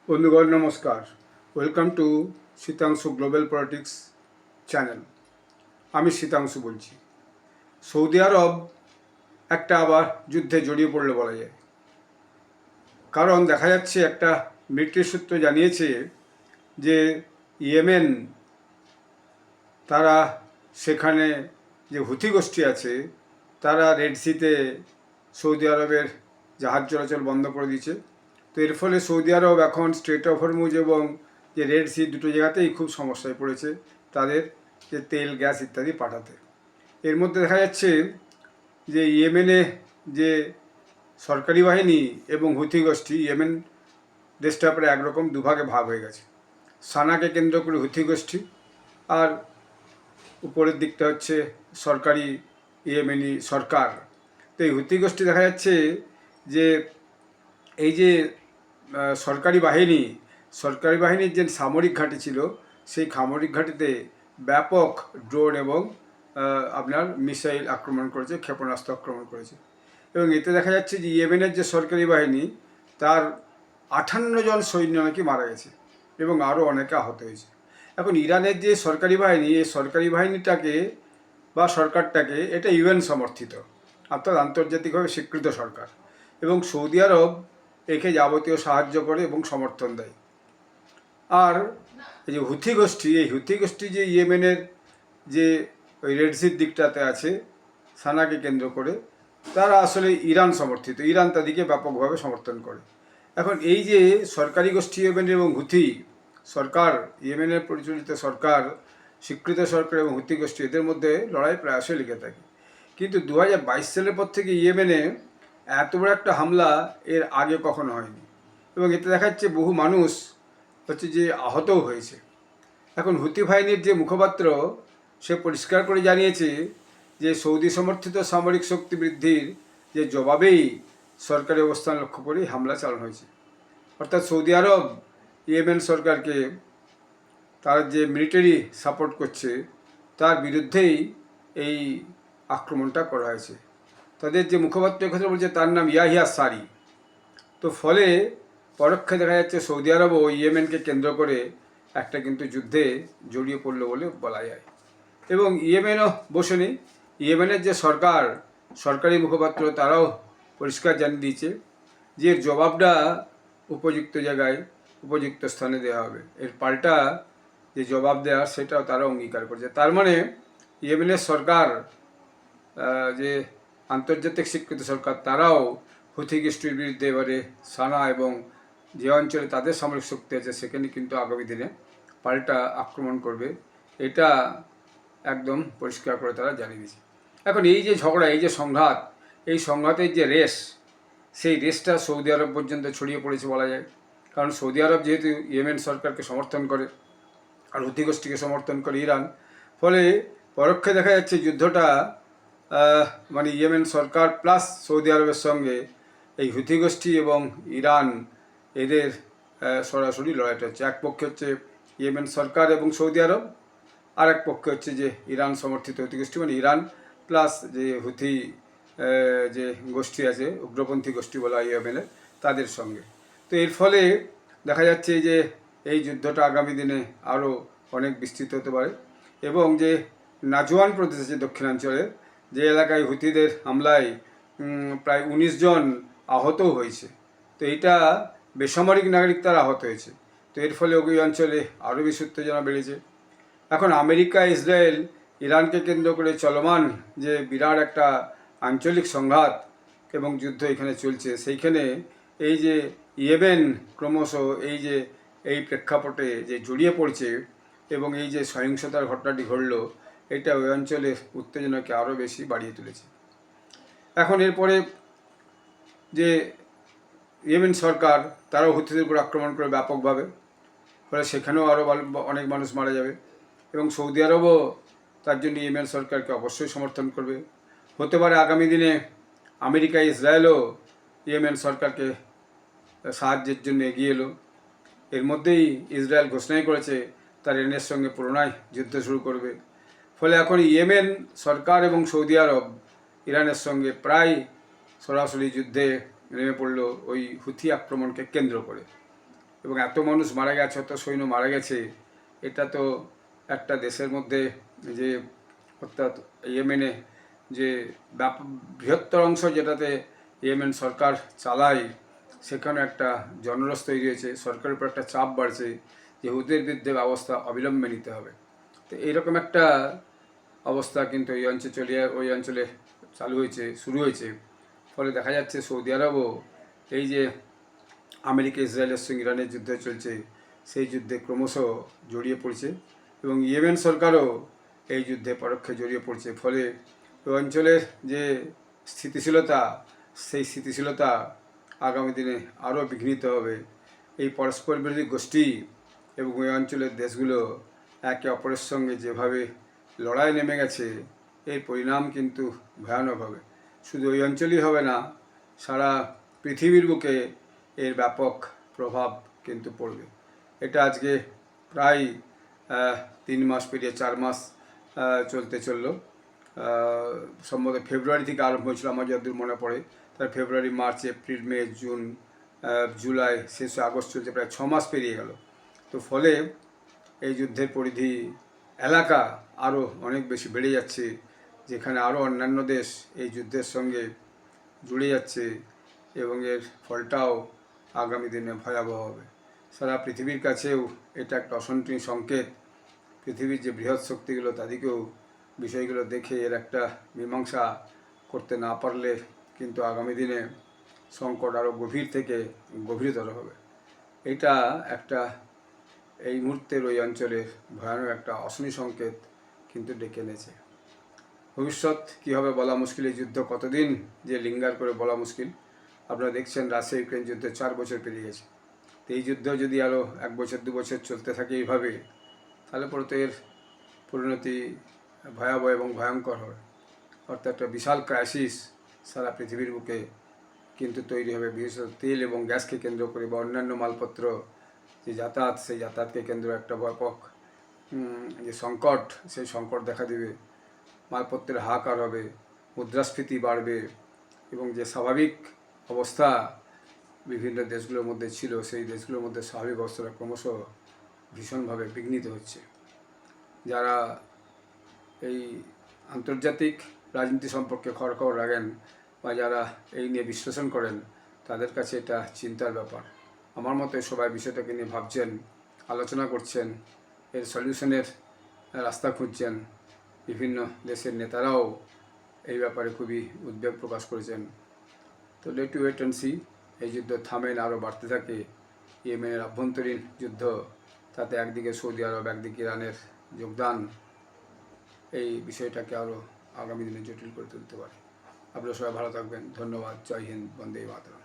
বন্ধুগণ নমস্কার, welcome to Sitanshu global politics channel. আমি শীতাংশু বলছি। সৌদি আরব একটা আবার যুদ্ধে জড়িয়ে পড়ল বলা যায়। কারণ দেখা যাচ্ছে একটা মিলিটারি সূত্র জানিয়েছে যে ইয়েমেন তারা সেখানে যে হুথি গোষ্ঠী আছে তারা রেড সিতে সৌদি আরবের জাহাজ চলাচল বন্ধ করে দিয়েছে। তো এর ফলে সৌদি আরব এখন স্ট্রেট অফ হরমুজ এবং যে রেড সি দুটো জায়গাতেই খুব সমস্যায় পড়েছে তাদের যে তেল গ্যাস ইত্যাদি পাঠাতে। এর মধ্যে দেখা যাচ্ছে যে ইয়েমেনে যে সরকারি বাহিনী এবং হুথি গোষ্ঠী, ইয়েমেন দেশটা প্রায় একরকম দুভাগে ভাগ হয়ে গেছে। সানাকে কেন্দ্র করে হুথি গোষ্ঠী, আর উপরের দিকটা হচ্ছে সরকারি ইয়েমেনি সরকার। তো এই হুথি গোষ্ঠী দেখা যাচ্ছে যে এই যে সরকারি বাহিনীর যে সামরিক ঘাঁটি ছিল সেই সামরিক ঘাঁটিতে ব্যাপক ড্রোন এবং আপনার মিসাইল আক্রমণ করেছে, ক্ষেপণাস্ত্র আক্রমণ করেছে। এবং এতে দেখা যাচ্ছে যে ইয়েমেনের যে সরকারি বাহিনী তার 58 জন সৈন্য নাকি মারা গেছে এবং আরও অনেকে আহত হয়েছে। এখন ইরানের যে সরকারি বাহিনী, এই সরকারি বাহিনীটাকে বা সরকারটাকে এটা ইউএন সমর্থিত, অর্থাৎ আন্তর্জাতিকভাবে স্বীকৃত সরকার, এবং সৌদি আরব একে যাবতীয় সাহায্য করে এবং সমর্থন দেয়। আর এই যে হুথি গোষ্ঠী, এই হুথি গোষ্ঠী যে ইয়েমেনের যে ওই রেডসির দিকটাতে আছে সানাকে কেন্দ্র করে, তারা আসলে ইরান সমর্থিত, ইরান তাদেরকে ব্যাপকভাবে সমর্থন করে। এখন এই যে সরকারি গোষ্ঠী ইয়েমেন এবং হুথি সরকার, ইয়েমেনের পরিচালিত সরকার, স্বীকৃত সরকার এবং হুথি গোষ্ঠী, এদের মধ্যে লড়াই প্রায়শই লেগে থাকে। কিন্তু 2022 সালের পর থেকে ইয়েমেনে এত বড় একটা হামলা এর আগে কখনো হয়নি, এবং এতে দেখা যাচ্ছে বহু মানুষ হচ্ছে যে আহতও হয়েছে। এখন হুথি বাহিনীর যে মুখপাত্র সে পরিষ্কার করে জানিয়েছে যে সৌদি সমর্থিত সামরিক শক্তি বৃদ্ধির যে জবাবেই সরকারি অবস্থান লক্ষ্য করেই হামলা চালানো হয়েছে। অর্থাৎ সৌদি আরব ইয়েমেন সরকারকে তারা যে মিলিটারি সাপোর্ট করছে তার বিরুদ্ধেই এই আক্রমণটা করা হয়েছে। তাদের যে মুখপাত্র কথা বলছে তার নাম ইয়াহিয়া সারি। তো ফলে পরোক্ষে দেখা যাচ্ছে সৌদি আরবও ইয়েমেনকে কেন্দ্র করে একটা কিন্তু যুদ্ধে জড়িয়ে পড়লো বলে বলা যায়। এবং ইয়েমেনও বসে নেই, ইয়েমেনের যে সরকারি মুখপাত্র তারাও পরিষ্কার জানিয়ে দিয়েছে যে জবাবটা উপযুক্ত জায়গায় উপযুক্ত স্থানে দেওয়া হবে, এর পাল্টা যে জবাব দেওয়ার সেটাও তারা অঙ্গীকার করছে। তার মানে ইয়েমেনের সরকার, যে আন্তর্জাতিক স্বীকৃত সরকার, তারাও হুথি গোষ্ঠীর বিরুদ্ধে এবারে সানা এবং যে অঞ্চলে তাদের সামরিক শক্তি আছে সেখানে কিন্তু আগামী দিনে পাল্টা আক্রমণ করবে, এটা একদম পরিষ্কার করে তারা জানিয়ে দিয়েছে। এখন এই যে ঝগড়া, এই যে সংঘাত, এই সংঘাতের যে রেস, সেই রেসটা সৌদি আরব পর্যন্ত ছড়িয়ে পড়েছে বলা যায়। কারণ সৌদি আরব যেহেতু ইয়েমেন সরকারকে সমর্থন করে আর হুথি গোষ্ঠীকে সমর্থন করে ইরান, ফলে পরোক্ষে দেখা যাচ্ছে যুদ্ধটা মানে ইয়েমেন সরকার প্লাস সৌদি আরবের সঙ্গে এই হুথি গোষ্ঠী এবং ইরান, এদের সরাসরি লড়াইটা হচ্ছে। এক পক্ষে হচ্ছে ইয়েমেন সরকার এবং সৌদি আরব, আর এক পক্ষে হচ্ছে যে ইরান সমর্থিত হুথি গোষ্ঠী, মানে ইরান প্লাস যে হুথি যে গোষ্ঠী আছে, উগ্রপন্থী গোষ্ঠী বলা হয় ইয়েমেনের, তাদের সঙ্গে। তো এর ফলে দেখা যাচ্ছে যে এই যুদ্ধটা আগামী দিনে আরও অনেক বিস্তৃত হতে পারে, এবং যে নাজওয়ান প্রদেশ আছে দক্ষিণাঞ্চলে, যে এলাকায় হুথিদের হামলায় প্রায় 19 জন আহতও হয়েছে। তো এইটা বেসামরিক নাগরিক তারা আহত হয়েছে। তো এর ফলে ওই অঞ্চলে আরও বেশি উত্তেজনা বেড়েছে। এখন আমেরিকা, ইসরায়েল, ইরানকে কেন্দ্র করে চলমান যে বিরাট একটা আঞ্চলিক সংঘাত এবং যুদ্ধ এখানে চলছে, সেইখানে এই যে ইয়েমেন ক্রমশ এই প্রেক্ষাপটে যে জড়িয়ে পড়ছে এবং এই যে সহিংসতার ঘটনাটি ঘটল, এটা ওই অঞ্চলের উত্তেজনাকে আরও বেশি বাড়িয়ে তুলেছে। এখন এরপরে যে ইয়েমেন সরকার, তারাও হুথিদের উপর আক্রমণ করে ব্যাপকভাবে, ফলে সেখানেও আরও অনেক মানুষ মারা যাবে, এবং সৌদি আরবও তার জন্য ইয়েমেন সরকারকে অবশ্যই সমর্থন করবে। হতে পারে আগামী দিনে আমেরিকা, ইসরায়েলও ইয়েমেন সরকারকে সাহায্যের জন্য এগিয়ে এলো। এর মধ্যেই ইসরায়েল ঘোষণাই করেছে তার ইরানের সঙ্গে পুনরায় যুদ্ধ শুরু করবে। ফলে এখন ইয়েমেন সরকার এবং সৌদি আরব ইরানের সঙ্গে প্রায় সরাসরি যুদ্ধে নেমে পড়ল ওই হুথি আক্রমণকে কেন্দ্র করে। এবং এত মানুষ মারা গেছে, এত সৈন্য মারা গেছে, এটা তো একটা দেশের মধ্যে যে অর্থাৎ ইয়েমেনে যে বৃহত্তর অংশ যেটাতে ইয়েমেন সরকার চালায়, সেখানে একটা জনরস তৈরি হয়েছে, সরকারের উপর একটা চাপ বাড়ছে যে হুতির বিরুদ্ধে ব্যবস্থা অবিলম্বে নিতে হবে। তো এইরকম একটা অবস্থা কিন্তু ওই অঞ্চলে শুরু হয়েছে। ফলে দেখা যাচ্ছে সৌদি আরবও এই যে আমেরিকা ইসরায়েলের সঙ্গে ইরানের যুদ্ধ চলছে, সেই যুদ্ধে ক্রমশ জড়িয়ে পড়ছে এবং ইয়েমেন সরকারও এই যুদ্ধে পরোক্ষে জড়িয়ে পড়ছে। ফলে ওই অঞ্চলের যে স্থিতিশীলতা, সেই স্থিতিশীলতা আগামী দিনে আরও বিঘ্নিত হবে। এই পরস্পর বিরোধী গোষ্ঠী এবং ওই অঞ্চলের দেশগুলো একে অপরের সঙ্গে যেভাবে লড়াই নেমে গেছে, এর পরিণাম কিন্তু ভয়ানক হবে। শুধু ওই অঞ্চলই হবে না, সারা পৃথিবীর বুকে এর ব্যাপক প্রভাব কিন্তু পড়বে। এটা আজকে প্রায় 3 মাস পেরিয়ে 4 মাস চলতে চললো। সম্ভবত ফেব্রুয়ারি থেকে আরম্ভ হয়েছিল আমার যতদূর মনে পড়ে। তার ফেব্রুয়ারি, মার্চ, এপ্রিল, মে, জুন, জুলাই, শেষে আগস্ট চলছে, প্রায় 6 মাস পেরিয়ে গেল। তো ফলে এই যুদ্ধের পরিধি এলাকা আরও অনেক বেশি বেড়ে যাচ্ছে, যেখানে আরও অন্যান্য দেশ এই যুদ্ধের সঙ্গে জুড়ে যাচ্ছে এবং এর ফলটাও আগামী দিনে ভয়াবহ হবে। সারা পৃথিবীর কাছেও এটা একটা অশান্তির সংকেত। পৃথিবীর যে বৃহৎ শক্তিগুলো, তাদেরকেও বিষয়গুলো দেখে এর একটা মীমাংসা করতে না পারলে কিন্তু আগামী দিনে সংকট আরও গভীর থেকে গভীরতর হবে। এটা একটা এই মুহূর্তের ওই অঞ্চলের ভয়ানক একটা অশনি সংকেত কিন্তু ডেকে এনেছে। ভবিষ্যৎ কী হবে বলা মুশকিল, এই যুদ্ধ কতদিন যে লিঙ্গার করে বলা মুশকিল। আপনারা দেখছেন রাশিয়া ইউক্রেন যুদ্ধে 4 বছর পেরিয়ে গেছে। তো এই যুদ্ধ যদি আরও 1 বছর 2 বছর চলতে থাকে এইভাবে, তাহলে পরে তো এর পরিণতি ভয়াবহ এবং ভয়ঙ্কর হবে। অর্থাৎ একটা বিশাল ক্রাইসিস সারা পৃথিবীর বুকে কিন্তু তৈরি হবে, বিশেষত তেল এবং গ্যাসকে কেন্দ্র করে বা অন্যান্য মালপত্র যে যাতায়াত, সেই যাতায়াতকে কেন্দ্র একটা ব্যাপক যে সংকট, সেই সংকট দেখা দেবে। মালপত্রের হাহাকার হবে, মুদ্রাস্ফীতি বাড়বে এবং যে স্বাভাবিক অবস্থা বিভিন্ন দেশগুলোর মধ্যে ছিল, সেই দেশগুলোর মধ্যে স্বাভাবিক অবস্থাটা ক্রমশ ভীষণভাবে বিঘ্নিত হচ্ছে। যারা এই আন্তর্জাতিক রাজনীতি সম্পর্কে খবর রাখেন বা যারা এই নিয়ে বিশ্লেষণ করেন, তাদের কাছে এটা চিন্তার ব্যাপার। আমার মতে সবাই বিষয়টাকে নিয়ে ভাবছেন, আলোচনা করছেন, এর সলিউশনের রাস্তা খুঁজছেন। বিভিন্ন দেশের নেতারাও এই ব্যাপারে খুবই উদ্বেগ প্রকাশ করেছেন। তো let to wait and see. এই যুদ্ধ থামে না, আরও বাড়তে থাকে। ইয়েমেনের আভ্যন্তরীণ যুদ্ধ, তাতে একদিকে সৌদি আরব, একদিকে ইরানের যোগদান এই বিষয়টাকে আরও আগামী দিনে জটিল করে তুলতে পারে। আপনারা সবাই ভালো থাকবেন। ধন্যবাদ। জয় হিন্দ। বন্দে মাতরম।